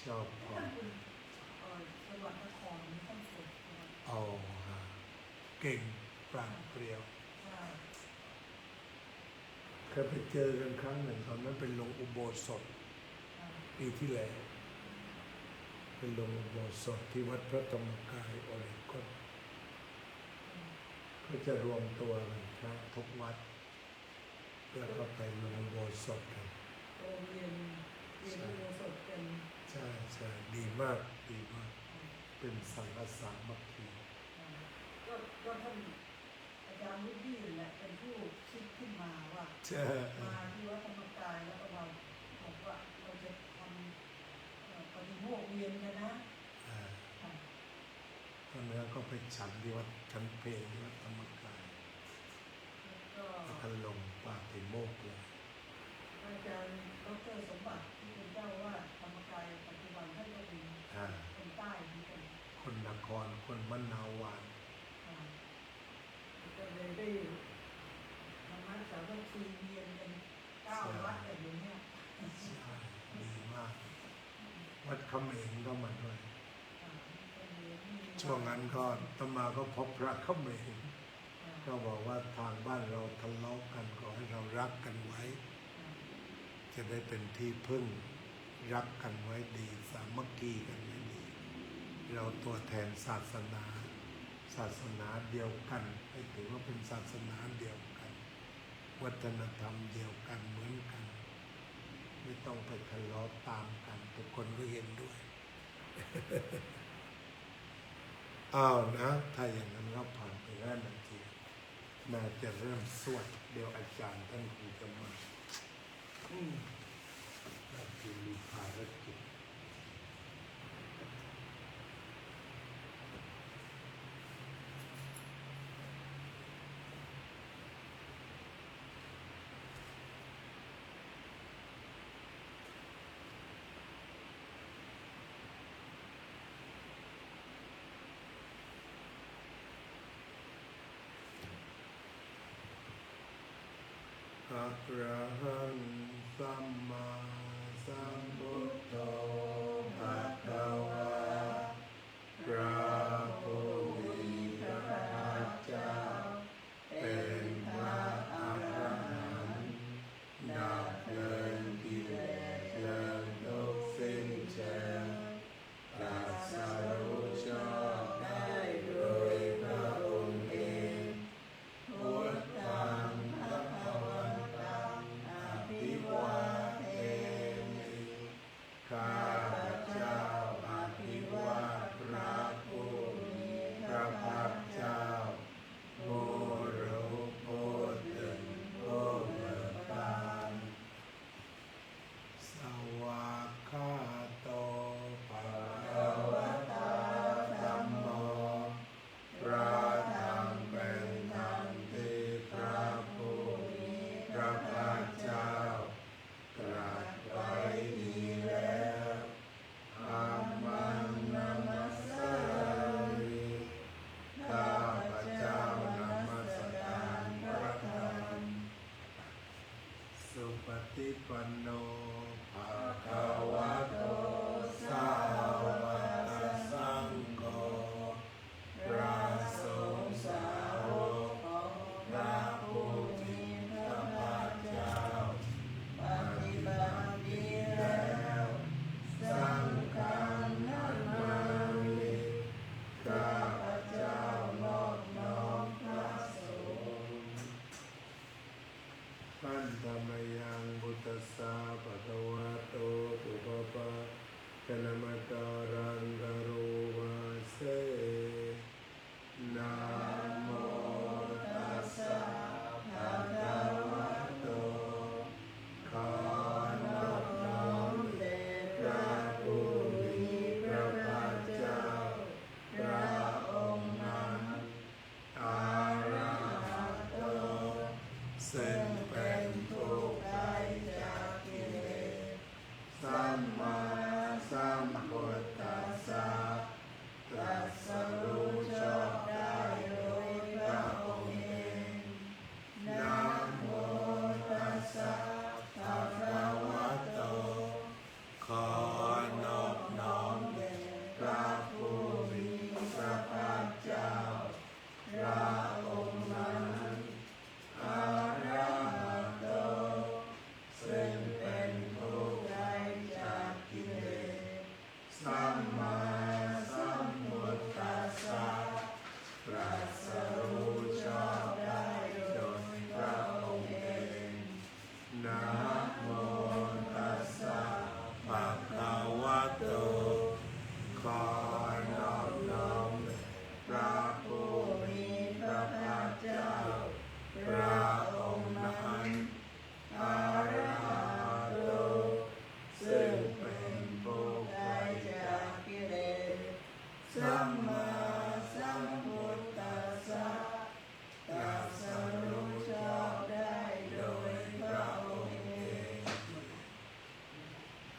ชอบพอจังหวัดนครนี่ต้องฝึกเอาฮะเก่งปราดเปรียวเคยไปเจอกันครั้งหนึ่งตอนนั้นเป็นลงอุโบสถปีที่แล้วเป็นลงอุโบสถที่วัดพระธรรมกายโอเรกอนก็จะรวมตัวกันครับทุกวัดแล้วก็ไปลงอุโบสถกันเรียนอุโบสถกันใช่ใช่ดีมากดีมากเป็นสังฆสามัคคีก็ท่านอาจารย์วุฒิแหละเป็นผู้คิดขึ้นมาว่ามาที่วัดธรรมกายแล้วก็เราบอกว่าเราจะทำปฏิโมกข์เรียนกันนะตอนนั้นก็ไปฉันที่วัดชั้นเพลที่วัดธรรมกายแล้วก็ลงปาฏิโมกข์เลยอาจารย์ดร.สมบัติที่เป็นเจ้าว่าธรรมกายปัจจุบันท่านก็เป็นคนใต้เหมือนกันคนนครคนมะนาวานก็เลยได้ธรรมะสามัคคีเรียนกัน9 วัดแต่เดี๋ยวนี้ดีมากวัดเขมรก็มาด้วยช่วงนั้นก็ตมาก็พบพระเขมรก็บอกว่าทางบ้านเราทะเลาะกันขอให้เรารักกันไว้จะได้เป็นที่พึ่งรักกันไว้ดีสามัคคีกันไว้ดีเราตัวแทนศาสนาเดียวกันให้ถือว่าเป็นศาสนาเดียวกันวัฒนธรรมเดียวกันเหมือนกันไม่ต้องไปทะเลาะตามกันทุกคนก็เห็นด้วย อ้าวนะถ้าอย่างนั้นก็ผ่านไป5 นาทีน่าจะเริ่มสวดเดี๋ยวอาจารย์ท่านคงจะมาน่าจะมีภารกิจอะระหังสัมมาสัมพุทโธภะคะวะพระผู้มีพระภาคเจ้าเป็นพระอรหันต์ดับเพลิงกิเลสเพลิงทุกข์สิ้นเชิงตรัสรู้ชอบได้โดยพระองค์เองพุทธังภวันตังอภิวาเทมิข้าพเจ้าอภิวาทพระผู้มีพระภาคเจ้าผู้รู้ผู้ตื่นผู้เบิกบานสวากขาโตภะคะวะโตธัมโมพระธรรมเป็นธรรมที่พระผู้มีพระภาคเจ้าตรัสไว้ดีแล้วอามันนามัสสามิข้าพเจ้านมัสการพระธรรมสุปฏิปันโนภะคะวะโตสาวกสังโฆพระสงฆ์สาวกของพระผู้มีพระภาคเจ้าปฏิบัติดีแล้วสังฆังนามามิข้าพเจ้านอบน้อมพระสงฆ์ปัญจมยังพุทธัสสะภะคะวะโตปุพพะ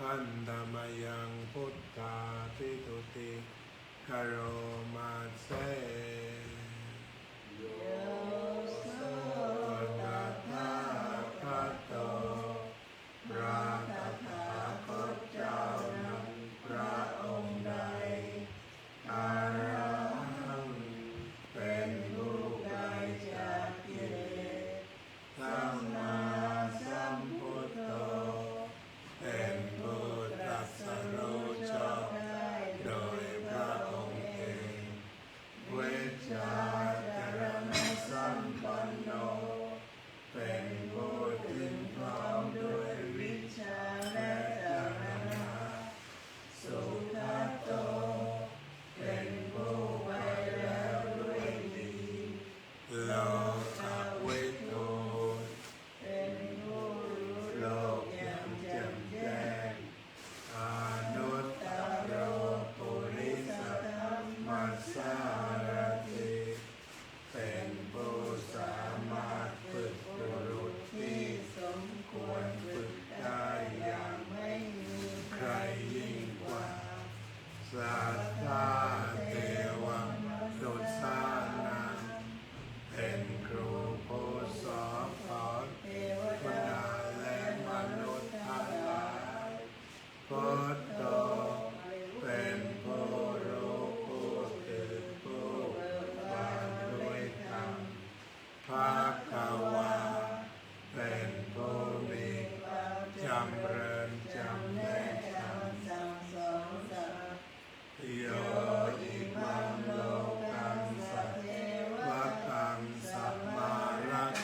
อันธมยังพุทธาภิทุติกโรมาเสโยโสตถาคตโตพระตถาคตเจ้านั้นพระองค์ใดอรหังเป็นผู้ไกลจากกิเลสสัมมาสัมพุทโธเป็นผู้ตรัสรู้ชอบโดยพระองค์เองเวชชาจรณะสัมปันโนเป็นผู้ถึงพร้อมด้วยวิชาและจรณะสุขโตเป็นผู้ไปแล้วด้วยดีโลกวิทูเป็นผู้รู้โลกอย่างแจ่มแจ้งอนุตตโรปุริสธัมมัสสารถิเป็นผู้สามารถฝึกบุรุษที่สมควรฝึกได้อย่างไม่มีใครยิ่งกว่าสัทธาเทวมนุษย์สานังเป็นครูผู้สอนเทวดาและมนุษย์ทั้งหลายพุทโธเป็นผู้รู้ผู้ตื่นผู้เบิกบานด้วยธรรมภคะวาเป็นผู้มีความจำเริญจำแนกคำสั่งสอนสัตว์โยอิมังโลกังสัทเทวกังสัมมารัก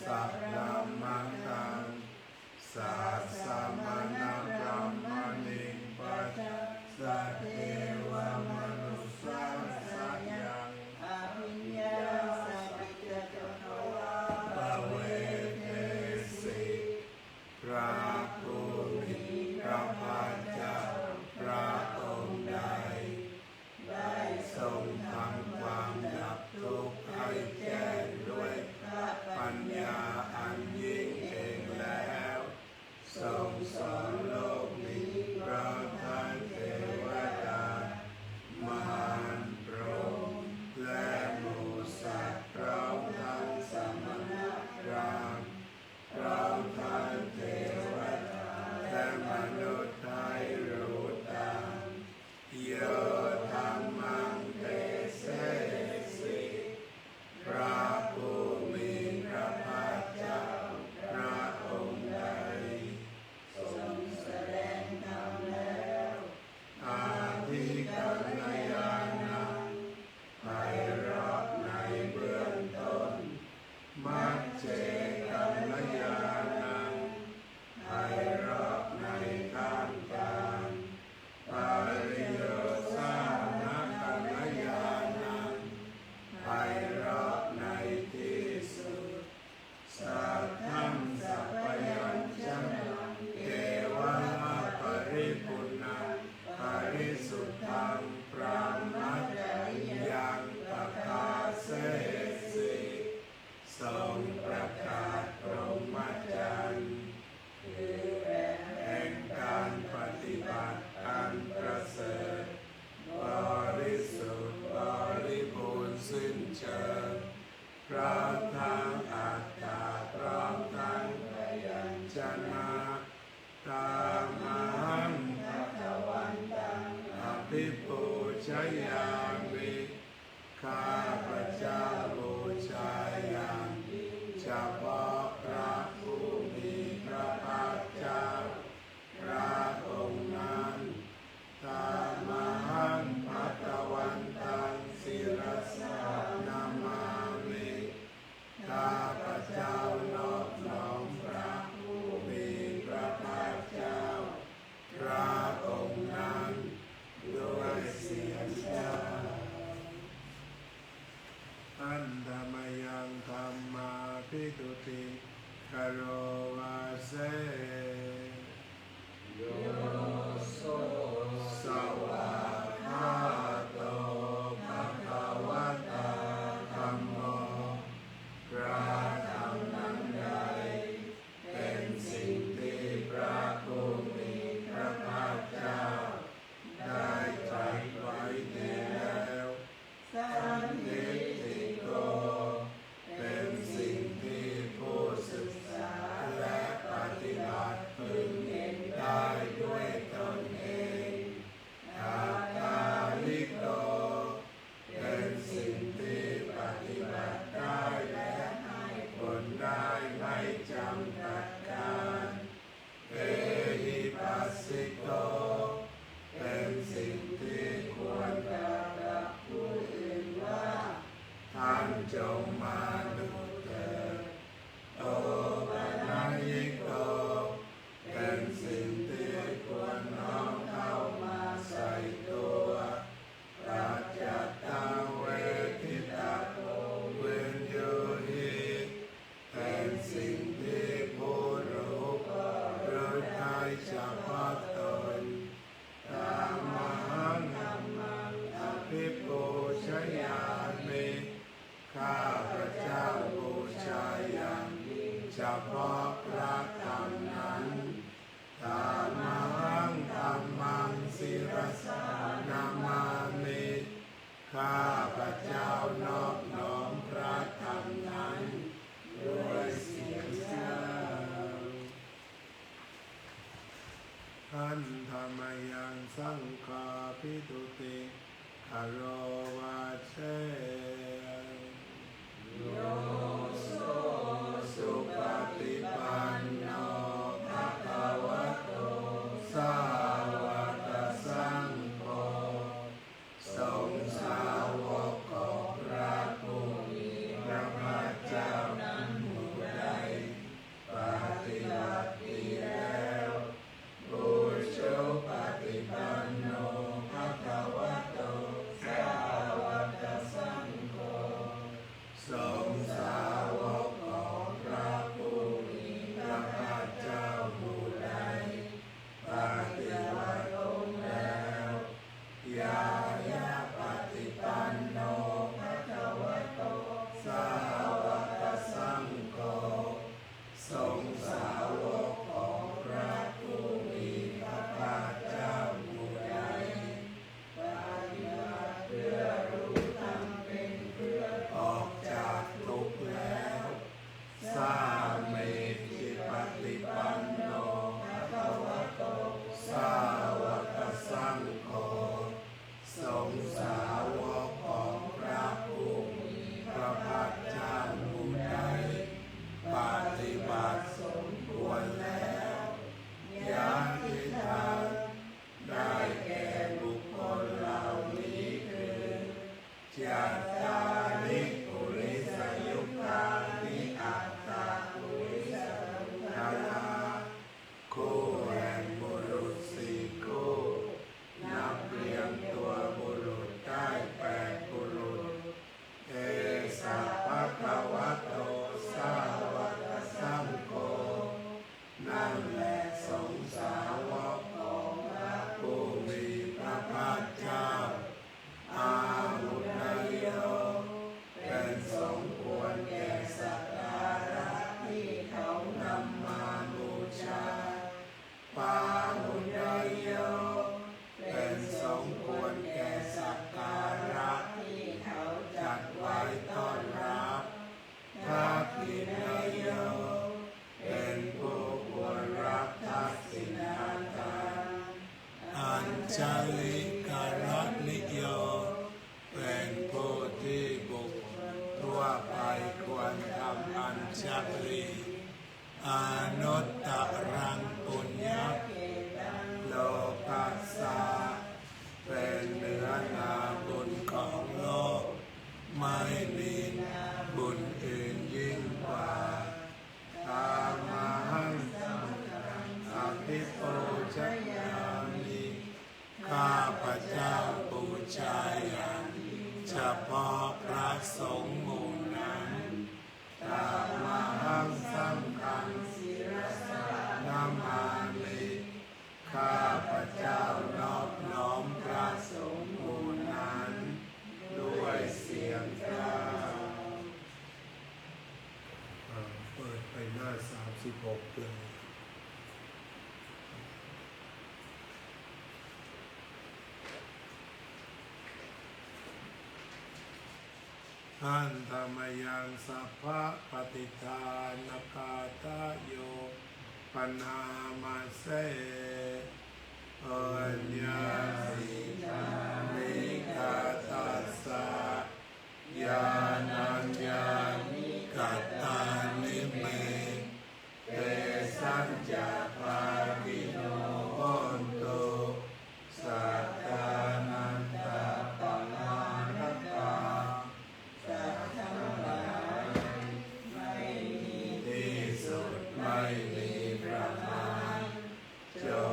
สัพพะมังกังสัสสะมณะพรหมณิปัสสะเทวมนุสสะสะยังอภิญญาสัพพิจจโตปเวเทสิพระผู้มีพระภาคเจ้าพระองค์ใดได้ทรงทำความดับทุกข์ให้แจ้งด้วยพระปัญญาอันยิ่งเองแล้วทรงสอนโลกนี้พร้อมทั้งเทวดามารพรหมและหมู่สัตว์พร้อมทั้งสมณพราหมณ์พร้อมทั้งเทวดาและมนุษย์ให้รู้ตามโยธัมมังเทเสสิพระผู้มีพระภาคเจ้าพระองค์ใดทรงแสดงธรรมแล้วอาทิกัลยาณังไพเราะในเบื้องต้นมัจเจกัลยาณังไพเราะในท่ามกลางปริโยสานะกัลยาณังไพเราะในที่สุดสัทธังสัพพยัญชนะเกวะปริปุณังปริสุทธังพระมัจจยังปกาเสสิทรงประกาศพรหมจรรย์คือแบบแห่งการปฏิบัติอันประเสริฐบริสุทธิ์บริบูรณ์สิ้นเชิงพร้อมทั้งอัตตาพร้อมทั้งพยัญชนะตามังภะวันตังอภิปูชยามิข้าพเจ้าบูชาอย่างเฉพาะพระผู้มีพระภาคเจ้าพระองค์นั้นตามังภะวันตังศิรสานามามิข้าพเจ้านอบน้อมพระผู้มีพระภาคเจ้าพระองค์นั้นด้วยเสียงจ้าอันธมยังธัมมาภิทุ ที่ควรน้อมเข้ามาใส่ตัวปัจจตังเวทิตาเวนโยหิเป็นสิ่งที่ผู้รู้รู้ได้เฉพาะตนธรรมังอภิปูชยามิข้าพเจ้าบูชาอย่างเฉพาะพระธรรมนั้นธรรมังธัมมังศิรสานามามิข้าพเจ้านอบน้อมพระธรรมนั้นด้วยเสียงกล่าวขันธรรมยังสังฆาภิตุติคารวะเชโยโสสุปฏิปันโนภะคะวะโตสาวกสังโฆสงฆ์สาวกของพระผู้มีพระภาคเจ้านั้นผู้ใดปฏิบัติดีแล้วบูชาปฏิปันโนภะคะวะโตสาวกสังโฆสงฆ์สาวกของพระผู้มีพระภาคเจ้าผู้ใดปฏิบัติตนแล้วยายาปฏิปันโนภะคะวะโตสาวกสังโฆสงฆ์สาวกของพระผู้มีพระภาคเจ้าผู้ใดปฏิบัติเพื่อรู้ธรรมเป็นเพื่อออกจากทุกข์แล้วสามีจิปฏิปันโนภะคะวะโตสาวกสังโฆสงฆ์สาวกของพระผู้มีพระภาคเจ้าผู้ใดปฏิบัติสมควรแล้วยาทิทางได้แก่บุคคลเหล่านี้คือจัตตาริปุริสยุคตานิอัตตาปุริสยุคตาคู่แห่งบุรุษสี่คู่นับเรียงตัวบุรุษได้8บุรุษเอสะภะคะวะโตสาวกสังโฆนั่นแหละสงฆ์สาวกของพระผู้มีพระภาคเจ้าอาหุนายโยเป็นสมควรแก่สักการะที่เขานำมาบูชาปาหุนายโยเป็นสมควรแก่สักการะที่เขาจัดไว้ต้อนรับทักขิณายโยเป็นผู้ควรรับทักษิณทานอัญชลิการนิโยเป็นผู้ที่บุคคลทั่วไปควรทำอัญชลีอนุตตรังปุญญโลกัสสะเป็นเนื้อนาบุญของโลกไม่มีบุญอื่นยิ่งกว่าธรรมังอภิปูชยามิข้าพเจ้าบูชาอย่างเฉพาะพระสงฆ์หมู่นั้นธรรมังสังฆังศิรสานามามิข้าพเจ้านอบน้อมพระสงฆ์หมู่นั้นด้วยเสียงกล่าวเปิดไปหน้า36เลยอันธรรมยังสัพพะปฏิทานกาตโยปนามาเสอัญญาสิกามิกาตัสสะญาณัญญานิกัตตานิเมเตสัจจภาคิโนโหนตุสัตตานันตาปมารตาสัตว์ทั้งหลายไม่มีที่สุดไม่มีประมาณจง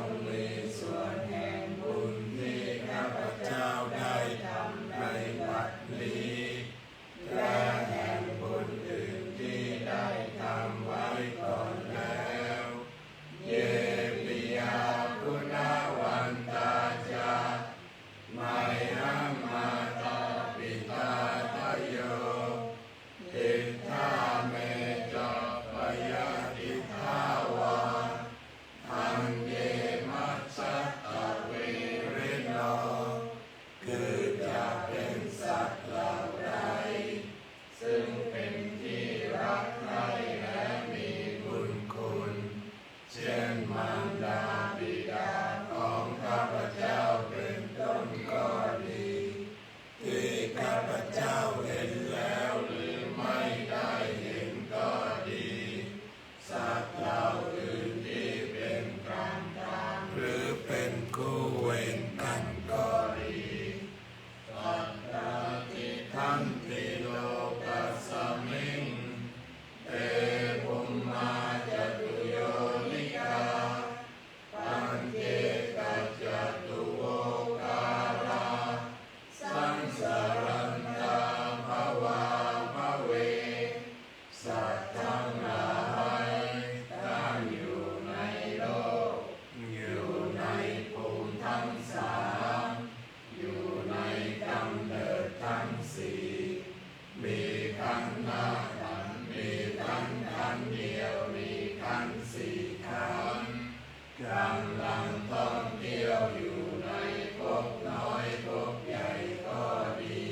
ำลังท่องเที่ยวอยู่ในภพน้อยภพใหญ่ก็ดี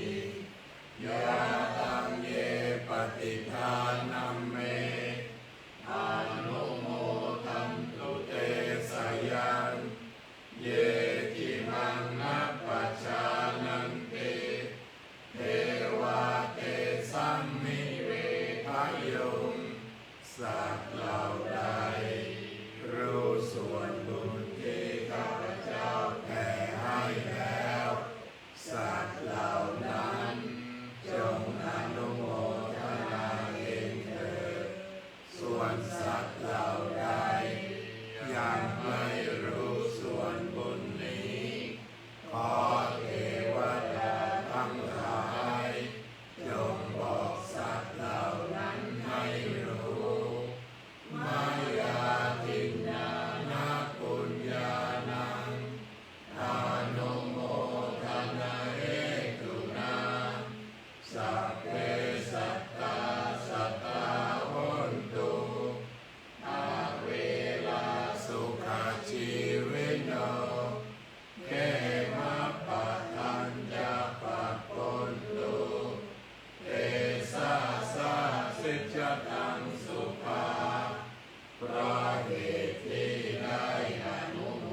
ยะตังเยปฏิทานัมเมอานุโมทันตุเตสยันเยจิมังนัปปัจจานันติเทวาเตสัมมิเวทโยมสัตว์เหล่าใดรู้ส่วนบุญที่ข้าพเจ้าแผ่ให้แล้วสัตว์เหล่านั้นจงอนุโมทนาเองเถิดส่วนสัตว์เหล่าใดยังไม่รู้ส่วนบุญนี้ขอเทวดาทั้งหลายจงบอกสัตว์เหล่านั้นให้รู้มายาทินนานาปุญญานังอานุโมทนาเหตุนาสัพเพสัตตาสัตตาโหนตุอาเวลาสุขชีวิโนเขมาปะทัญญาปะปนตุเตสะสะสิจตังสุภาเพราะเหตุที่ได้อนุโม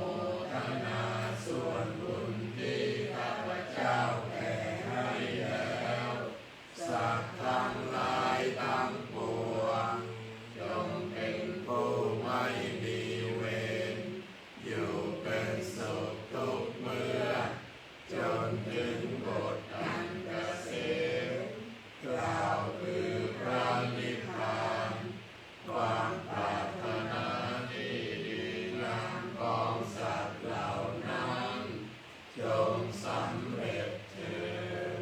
ทนาส่วนบุญที่ข้าพเจ้าแผ่ให้แล้วสัตว์ทั้งหลายทั้งปวงจงเป็นผู้ไม่มีเวรอยู่เป็นสุขทุกเมื่อจนถึงบทอันเกษมกล่าวคือพระนิพพานความปรารถนาที่ดีงามของสัตว์เหล่านั้นจงสำเร็จเถิด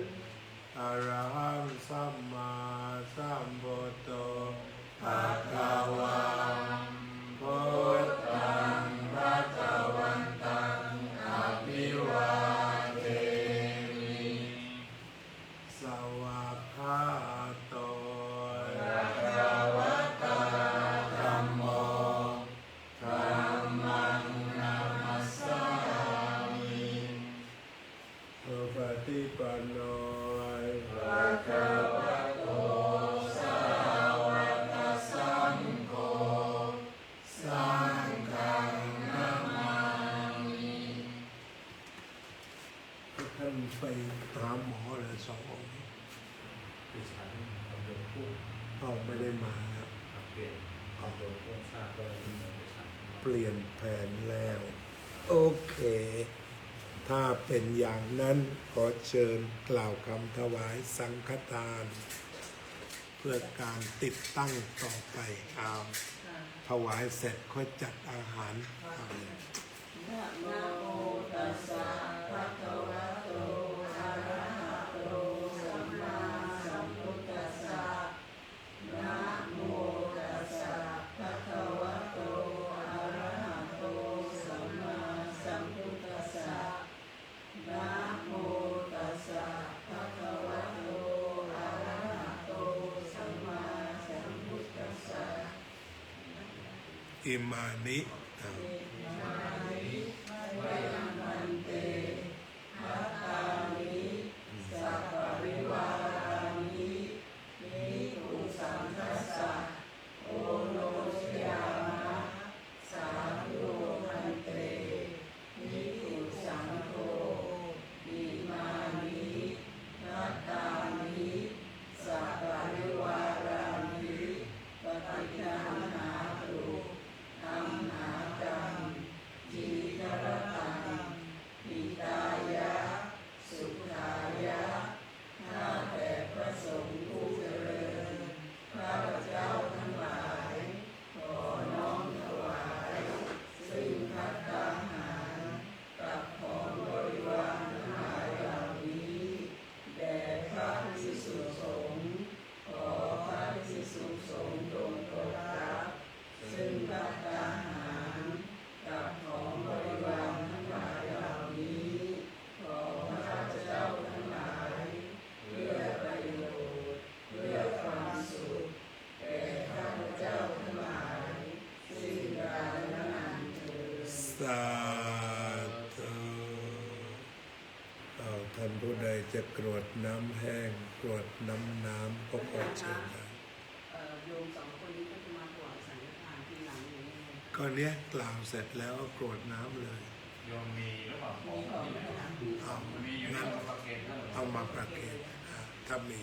อะระหังสัมมาสัมพุทโธภะคะวะพุทธังภะคะวันตังอะภิวาเทมิสวากขาโตอะระวะโตธัมโมธัมมังนามัสสามิสุปฏิปันโนภะคะวะโตสาวกสังโฆสังฆังนามามิท่านไปหาหมอเลยสององค์ ดิฉันคำโดนพูด พ่อไม่ได้มาครับ เปลี่ยนคำโดนพูดทราบก็เลยที่ดิฉัน เปลี่ยนแผนแล้ว โอเค ถ้าเป็นอย่างนั้นขอเชิญกล่าวคำถวายสังฆทาน เพื่อการติดตั้งต่อไปเอาถวายเสร็จค่อยจัดอาหารเอาเลย นะโมตัสสะภะคะวะโตอะระหะโตสัมมาสัมพุทธัสสะนะโมตัสสะภะคะวะโตอะระหะโตสัมมาสัมพุทธัสสะนะโมตัสสะภะคะวะโตอะระหะโตสัมมาสัมพุทธัสสะ อิมานิเอา มันเตหัตตานิสัพพริวารานินิพุสังคัสสะโอโนชยามะสาธุโลมันเตนิพุสังโฆอิมานิหัตตานิสัพพริวารานิปฏิคันหาตุธัมหา ธุท่านผู้ใดจะกรวดน้ำแห้งกรวดน้ำก็ขอเชิญได้โยมสองคนนี้ก็จะมาถวายสังฆทานที่หลังนี้ก็เนี้ยกล่าวเสร็จแล้วก็กรวดน้ำเลยโยมมีหรือเปล่าเอามีอยู่ในประเกศเอามาประเกศถ้ามี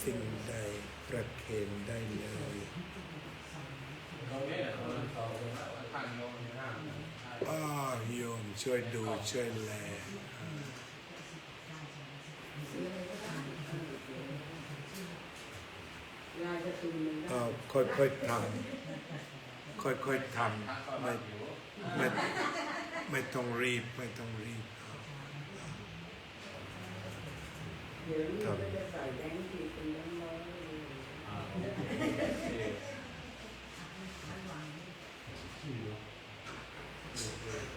สิ่งใดประเคนได้เลยโยมช่วยดูช่วยแลค่อยๆทำค่อยๆทำไม่ต้องรีบไม่ต้องรีบทำ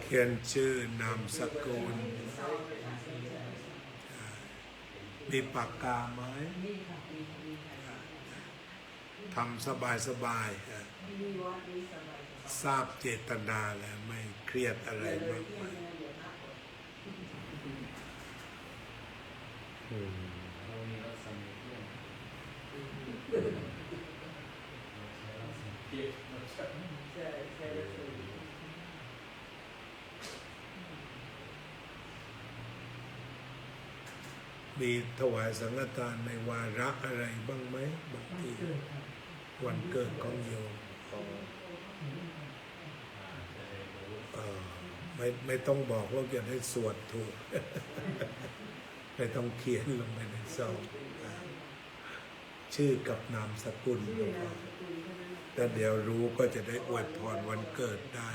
เขียนชื่อนามสกุลมีปากกาไหมทำสบายทราบเจตนาแล้วไม่เครียดอะไรมากมายมีถวายสังฆทานในวาระอะไรบ้างไหมบางทีวันเกิดของโยมไม่ต้องบอกว่าจะได้สวดถูก ไม่ต้องเขียนลงไปในซองชื่อกับนามสกุลแต่เดี๋ยวรู้ก็จะได้อวยพรวันเกิดได้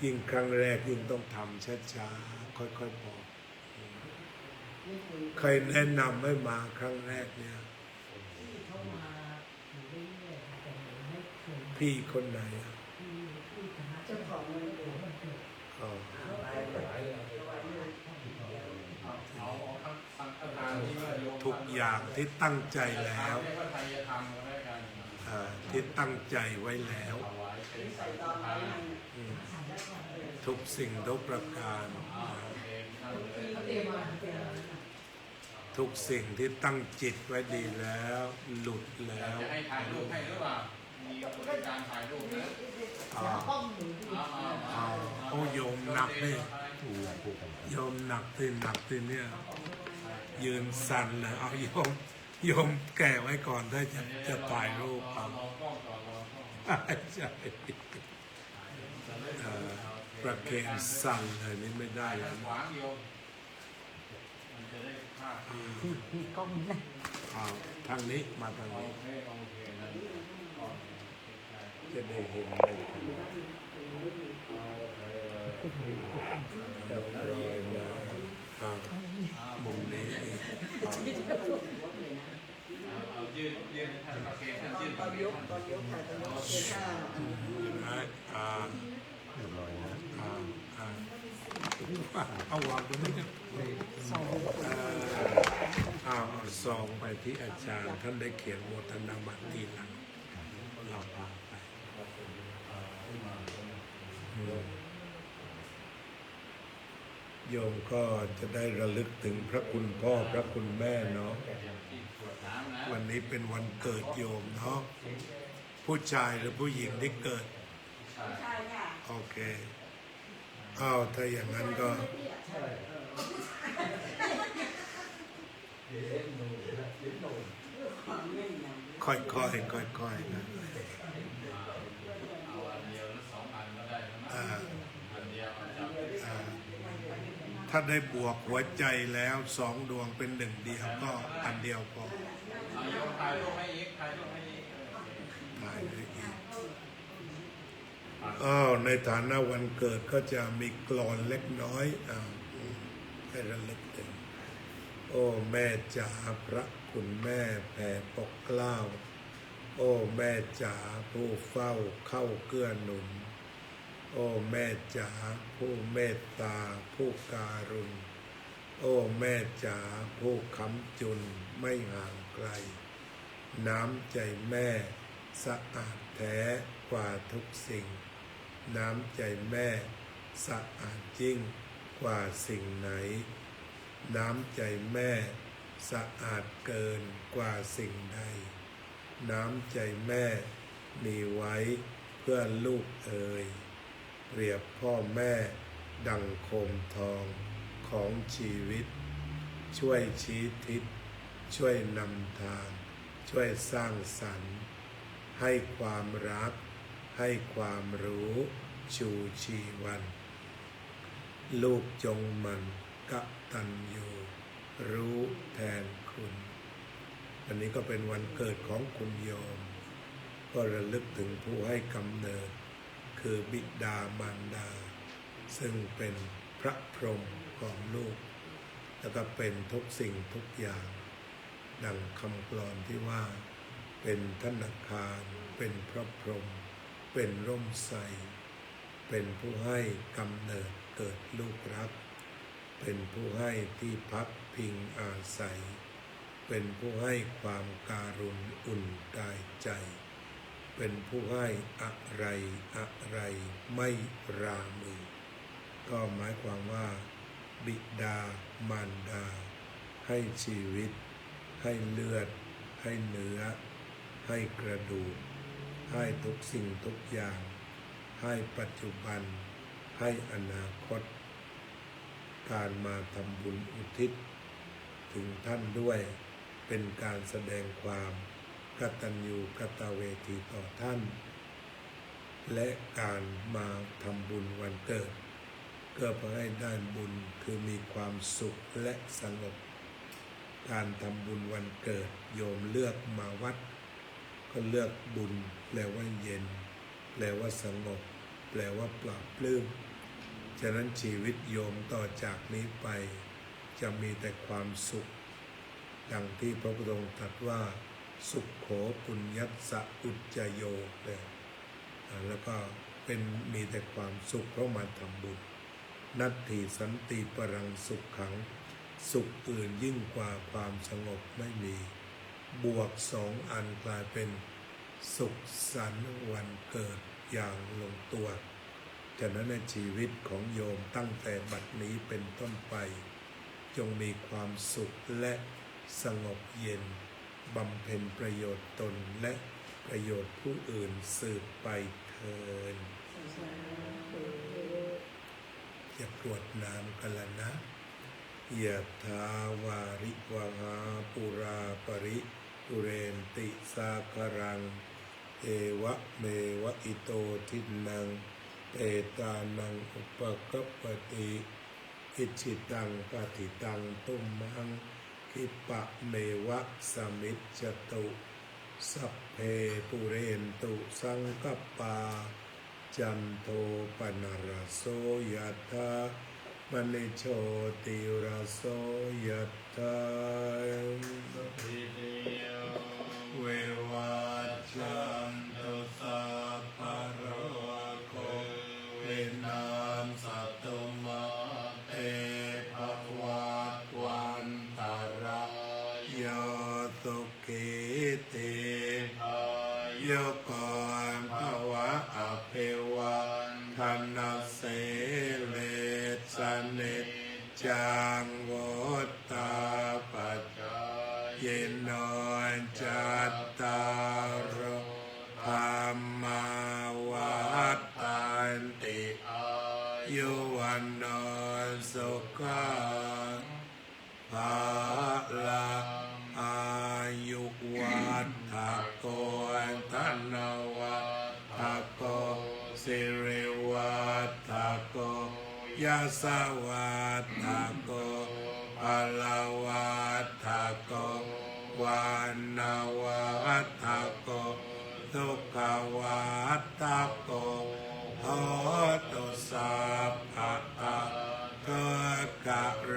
ยิ่งครั้งแรกยิ่งต้องทำช้าๆค่อยๆบอกใครแนะนำให้มาครั้งแรกเนี่ยพี่คนไหนเจ้าของเลยทุกอย่างที่ตั้งใจแล้วที่ตั้งใจไว้แล้วทุกสิ่งทุกประการทุกสิ่งที่ตั้งจิตไว้ดีแล้วหลุดแล้วจะให้ถ่ายรูปให้หรือเปล่ามีบริการถ่ายรูปนะโอ้โยมหนักเลยโยมหนักที่เนี่ยยืนสั่นเลยเอาโยมแก่ไว้ก่อนถ้าจะถ่ายรูปเอาใช่ประเคนสั่นเลยนี่ไม่ได้แล้วพี่กล้องนะทางนี้มาทางนี้จะได้เห็นได้มุมนี้ยืนท่านประเคนท่านยืนตอนยกถ่ายตอนยกเห็นไหมเรียบร้อยนะเอาวางตรงนี้กันเอาซองไปที่อาจารย์ท่านได้เขียนโมทนาบัตรทีหลังเราพาไปโยมก็จะได้ระลึกถึงพระคุณพ่อพระคุณแม่เนาะวันนี้เป็นวันเกิดโยมเนาะผู้ชายหรือผู้หญิงที่เกิดโอเคถ้าอย่างนั้นก็ค่อยๆนะถ้าได้บวกหัวใจแล้ว2 ดวงเป็น1 เดียวก็อันเดียวพอถ่ายรูปให้อีกถ่ายรูปให้อีกในฐานะวันเกิดก็จะมีกลอนเล็กน้อยให้ระลึกถึงโอ้แม่จ๋าพระคุณแม่แผ่ปกเกล้าโอ้แม่จ๋าผู้เฝ้าเข้าเกื้อหนุน โอ้แม่จ๋าผู้เมตตาผู้การุณโอ้แม่จ๋าผู้ค้ำจุนไม่ห่างไกลน้ำใจแม่สะอาดแท้กว่าทุกสิ่งน้ำใจแม่สะอาดยิ่งกว่าสิ่งไหนน้ำใจแม่สะอาดเกินกว่าสิ่งใดน้ำใจแม่มีไว้เพื่อลูกเอ๋ยเปรียบพ่อแม่ดังโคมทองของชีวิตช่วยชี้ทิศช่วยนำทางช่วยสร้างสรรค์ให้ความรักให้ความรู้ชูชีวันลูกจงมันกตัญญูรู้แทนคุณอันนี้ก็เป็นวันเกิดของคุณโยมก็ระลึกถึงผู้ให้กำเนิดคือบิดามารดาซึ่งเป็นพระพรหมของลูกแล้วก็เป็นทุกสิ่งทุกอย่างดังคำกลอนที่ว่าเป็นธนาคารเป็นพระพรหมเป็นร่มไทรเป็นผู้ให้กำเนิดเกิดลูกรักเป็นผู้ให้ที่พักพิงอาศัยเป็นผู้ให้ความการุณอุ่นกายใจเป็นผู้ให้อะไรไม่รามือก็หมายความว่าบิดามารดาให้ชีวิตให้เลือดให้เนื้อให้กระดูกให้ทุกสิ่งทุกอย่างให้ปัจจุบันให้อนาคตการมาทำบุญอุทิศถึงท่านด้วยเป็นการแสดงความกตัญญูกตเวทีต่อท่านและการมาทำบุญวันเกิดเพื่อให้ได้บุญคือมีความสุขและสงบการทำบุญวันเกิดโยมเลือกมาวัดก็เลือกบุญแปลว่าเย็นแปลว่าสงบแปลว่าปลาบปลื้มฉะนั้นชีวิตโยมต่อจากนี้ไปจะมีแต่ความสุขดังที่พระพุทธองค์ตรัสว่าสุขโขปุญญัสสะอุจจโยเลยแล้วก็มีแต่ความสุขเพราะมาทำบุญนัตถิสันติปรังสุขขังสุขอื่นยิ่งกว่าความสงบไม่มีบวก2 อันกลายเป็นสุขสันต์วันเกิดอย่างลงตัวฉะนั้นในชีวิตของโยมตั้งแต่บัดนี้เป็นต้นไปจงมีความสุขและสงบเย็นบำเพ็ญประโยชน์ตนและประโยชน์ผู้อื่นสืบไปเถิดจะกรวดน้ำกันละนะยะถาวาริวหาปุราปริปุเรนติสาคารังเอวะเมวะอิโตทินังเปตานังอุปกัปปติอิจิตังปฏิตังตุมหังคิปะเมวะสมิจจตุสัพเพปุเรนตุสังกปปาจันโทปนรโสยถามณิโชติรโสยถาสัพพิติโยเววัชชันตุสัพพะโรโควินาศตุมาเตภวัตวันตรายโยสุขิติโยโกภวะอภิวันทนาเสเลสนิจจังวุตตาปัจจายโนจัตตารโธรรมาวัฏฏันติอายุวันโนสุขังภาลังอายุวัฏฐโกธนวัฏฐโกสิริวัฏฐโกยะสวัฏฐโกภลวัฏฐโกวันนาวัฏฐโกทุกขวัฏฐโกโหตุสัพพะทะเกิดกะโร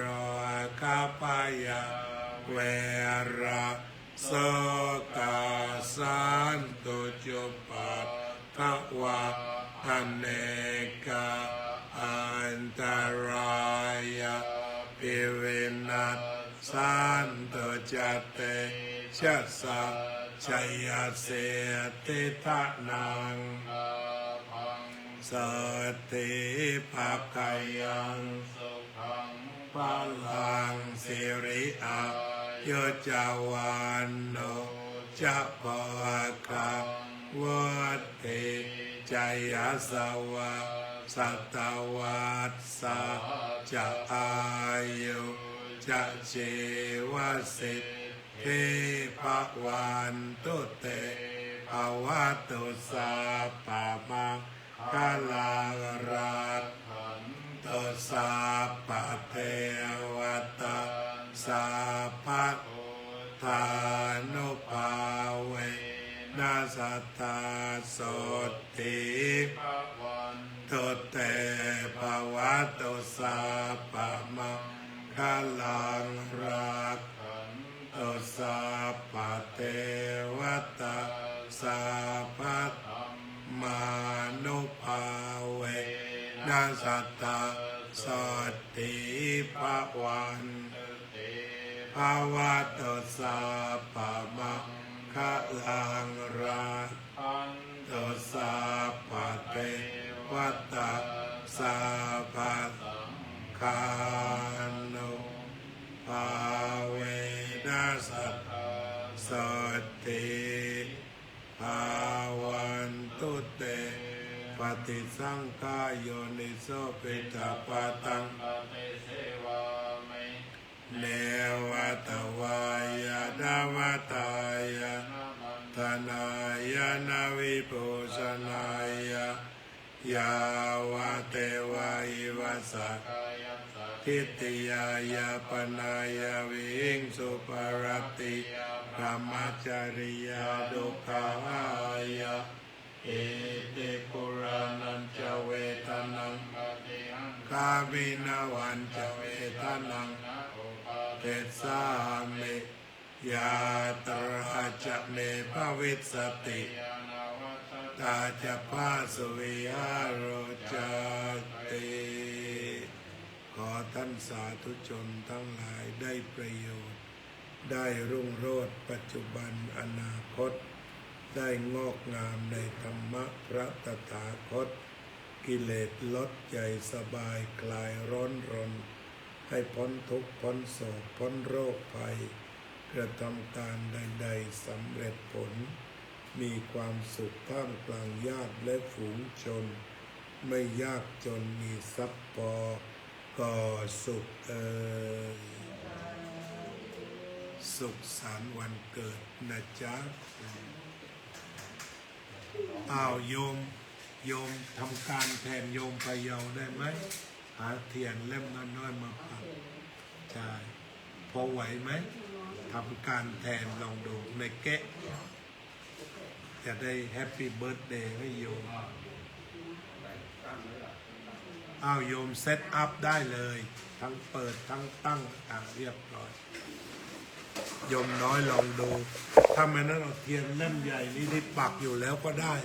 คาปายะเวระโสกาสันตุจุปัฏฐวะทะเนกา จเตชะสะชัยยเสติทะนังสติภาคายังพลังสิริอายุจาวันโนจะภวคะวัตติจายาสวะสัตวัสสะจะอายุจะชีวสิทธิภวันตุเตภวตุสัพพะมังคลังรัตตุสัพพะเทวตาสัพพะทานุภาเวนัสสตาโสติตุเตภวตุสัพพะมังคลังรักตุสัพพะเทวตาสัพพะมานุภาเวนัสสตาโสติภวันภวตุสัพพะมังคลังรักตุสัพพะเทวตาสัพพะคานุภาเวนัสสตาโสติภวันตุเตปฏิสังขายโยนิโสปิตาปะตังเนวตวายาดาวตายาธนายานาวิปุสนายายาวะเทวาอิวัสสะทิฏฐิยายาปนายาวิงสุปารติธรรมจริยาดุขายาเอติปุรานัญจเวทนังกามินาวันจเวทนังเทสามิยาตราจะเมภวิสติตาจะพาสุวิหารจติขอท่านสาธุชนทั้งหลายได้ประโยชน์ได้รุ่งโรจน์ปัจจุบันอนาคตได้งอกงามในธรรมะพระตถาคตกิเลสลดใจสบายคลายร้อนรนให้พ้นทุกข์พ้นโศกพ้นโรคภัยกระทำการใดๆสำเร็จผลมีความสุขท่ามกลางญาติและฝูงชนไม่ยากจนมีทรัพย์พอก่อสุขสุขสันต์วันเกิดนะจ๊ะอ้าวโยมทำการแทนโยมพะเยาได้ไหมหาเทียนเล่มน้อยๆมาปักใช่พอไหวไหมทำการแทนลองดูในเก๊ะจะได้แฮปปี้เบิร์ธเดย์ให้โยมอ้าวโยมเซตอัพได้เลยทั้งเปิดทั้งตั้งเรียบร้อยโยมน้อยลองดูถ้าไม่นั้นเราเทียนเล่มใหญ่นี้ที่ปักอยู่แล้วก็ได้